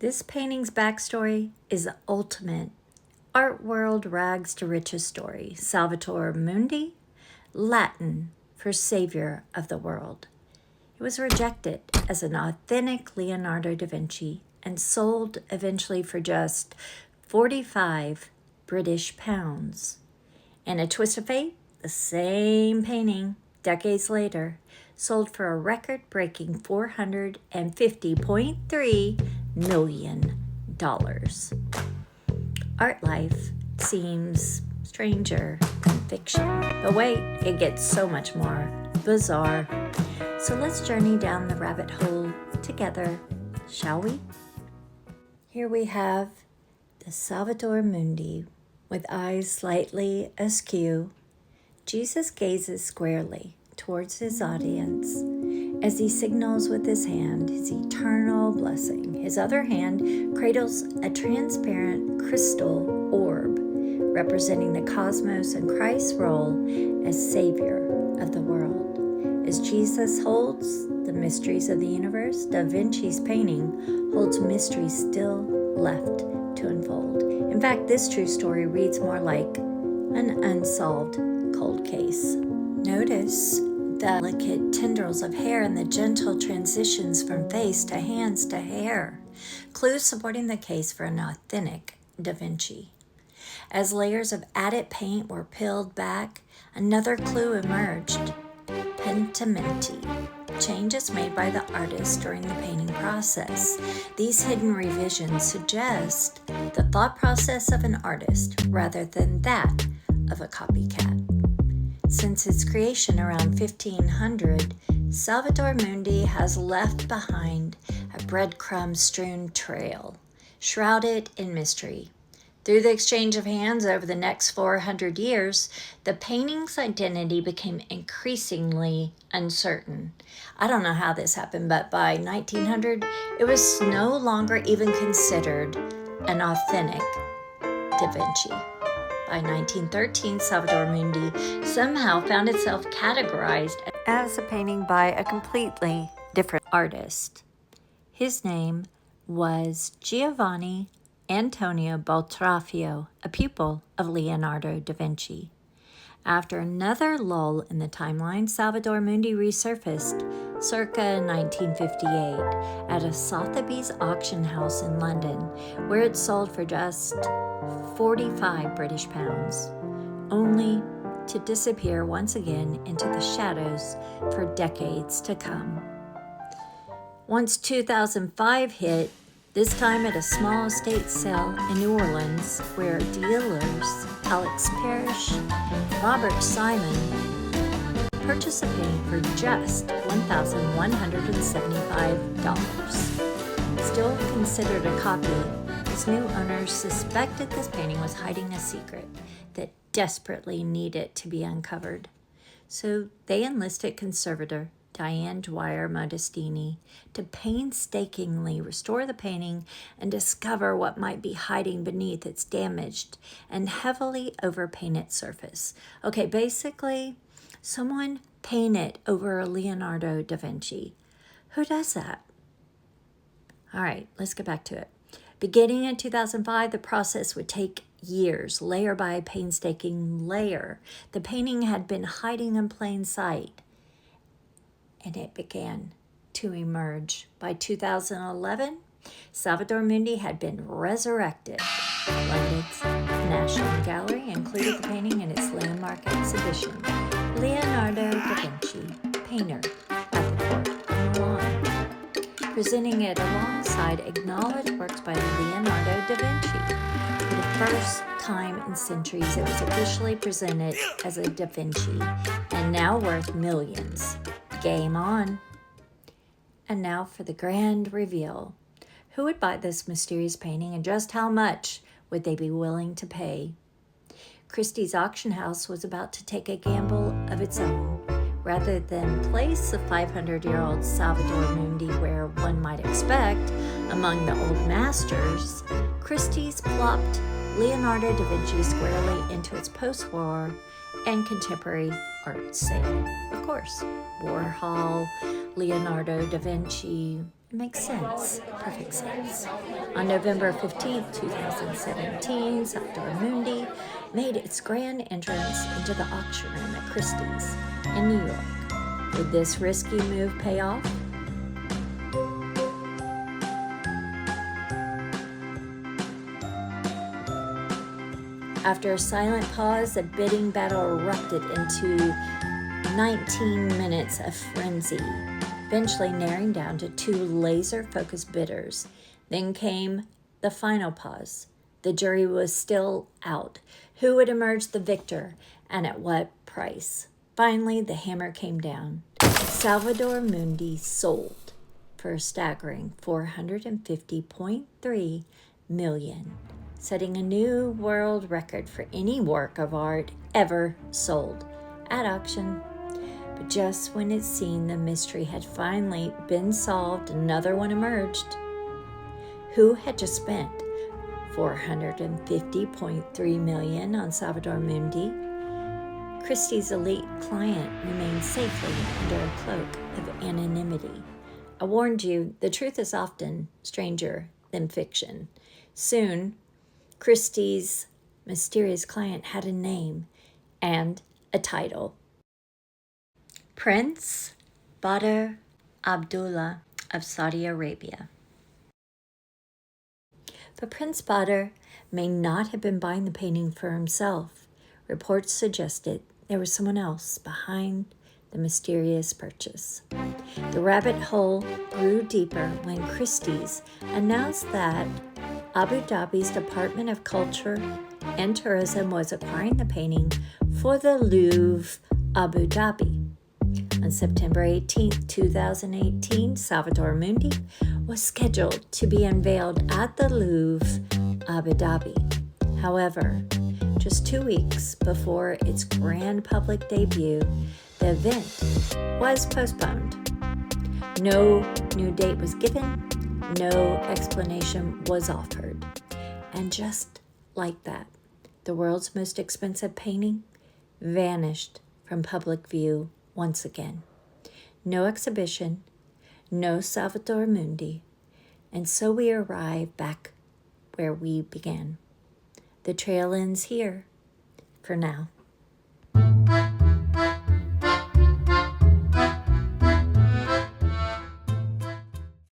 This painting's backstory is the ultimate art world rags to riches story. Salvator Mundi, Latin for savior of the world. It was rejected as an authentic Leonardo da Vinci and sold eventually for just 45 British pounds. In a twist of fate, the same painting, decades later, sold for a record-breaking $450.3 million. Art life seems stranger than fiction. But wait, it gets so much more bizarre. So let's journey down the rabbit hole together, shall we? Here we have the Salvator Mundi with eyes slightly askew. Jesus gazes squarely towards his audience as he signals with his hand his eternal blessing. His other hand cradles a transparent crystal orb representing the cosmos and Christ's role as Savior of the world. As Jesus holds the mysteries of the universe, Da Vinci's painting holds mysteries still left to unfold. In fact, this true story reads more like an unsolved cold case. Notice the delicate tendrils of hair and the gentle transitions from face to hands to hair, clues supporting the case for an authentic Da Vinci. As layers of added paint were peeled back, another clue emerged: pentimenti, changes made by the artist during the painting process. These hidden revisions suggest the thought process of an artist rather than that of a copycat. Since its creation around 1500, Salvator Mundi has left behind a breadcrumb-strewn trail, shrouded in mystery. Through the exchange of hands over the next 400 years, the painting's identity became increasingly uncertain. I don't know how this happened, but by 1900, it was no longer even considered an authentic Da Vinci. By 1913, Salvator Mundi somehow found itself categorized as a painting by a completely different artist. His name was Giovanni Antonio Boltraffio, a pupil of Leonardo da Vinci. After another lull in the timeline, Salvator Mundi resurfaced circa 1958 at a Sotheby's auction house in London, where it sold for just 45 British pounds, only to disappear once again into the shadows for decades to come. Once 2005 hit, this time at a small estate sale in New Orleans, where dealers Alex Parrish and Robert Simon purchased a painting for just $1,175. Still considered a copy, its new owners suspected this painting was hiding a secret that desperately needed to be uncovered. So they enlisted conservator Diane Dwyer Modestini to painstakingly restore the painting and discover what might be hiding beneath its damaged and heavily overpainted surface. Okay, basically, someone painted over a Leonardo da Vinci. Who does that? All right, let's get back to it. Beginning in 2005, the process would take years, layer by painstaking layer. The painting had been hiding in plain sight, and it began to emerge. By 2011, Salvator Mundi had been resurrected. London's National Gallery included the painting in its landmark exhibition, Leonardo da Vinci, Painter at the Court of Milan, presenting it alongside acknowledged works by Leonardo da Vinci. For the first time in centuries, it was officially presented as a Da Vinci, and now worth millions. Game on. And now for the grand reveal. Who would buy this mysterious painting, and just how much would they be willing to pay? Christie's auction house was about to take a gamble of its own. Rather than place the 500-year-old Salvator Mundi where one might expect, among the old masters, Christie's plopped Leonardo da Vinci squarely into its post-war and contemporary art sale. Of course, Warhol, Leonardo da Vinci, It makes sense, perfect sense. On November 15th, 2017, Salvador Mundi made its grand entrance into the auction room at Christie's in New York. Would this risky move pay off? After a silent pause, the bidding battle erupted into 19 minutes of frenzy, eventually narrowing down to two laser-focused bidders. Then came the final pause. The jury was still out. Who would emerge the victor, and at what price? Finally, the hammer came down. Salvador Mundi sold for a staggering $450.3 million, setting a new world record for any work of art ever sold at auction. But just when it seemed the mystery had finally been solved, another one emerged. Who had just spent $450.3 million on Salvador Mundi? Christie's elite client remained safely under a cloak of anonymity. I warned you, the truth is often stranger than fiction. Soon, Christie's mysterious client had a name and a title. Prince Badr Abdullah of Saudi Arabia. But Prince Badr may not have been buying the painting for himself. Reports suggested there was someone else behind the mysterious purchase. The rabbit hole grew deeper when Christie's announced that Abu Dhabi's Department of Culture and Tourism was acquiring the painting for the Louvre, Abu Dhabi. On September 18, 2018, Salvador Mundi was scheduled to be unveiled at the Louvre, Abu Dhabi. However, just 2 weeks before its grand public debut, the event was postponed. No new date was given, no explanation was offered. And just like that, the world's most expensive painting vanished from public view once again. No exhibition, no Salvador Mundi, and so we arrive back where we began. The trail ends here for now.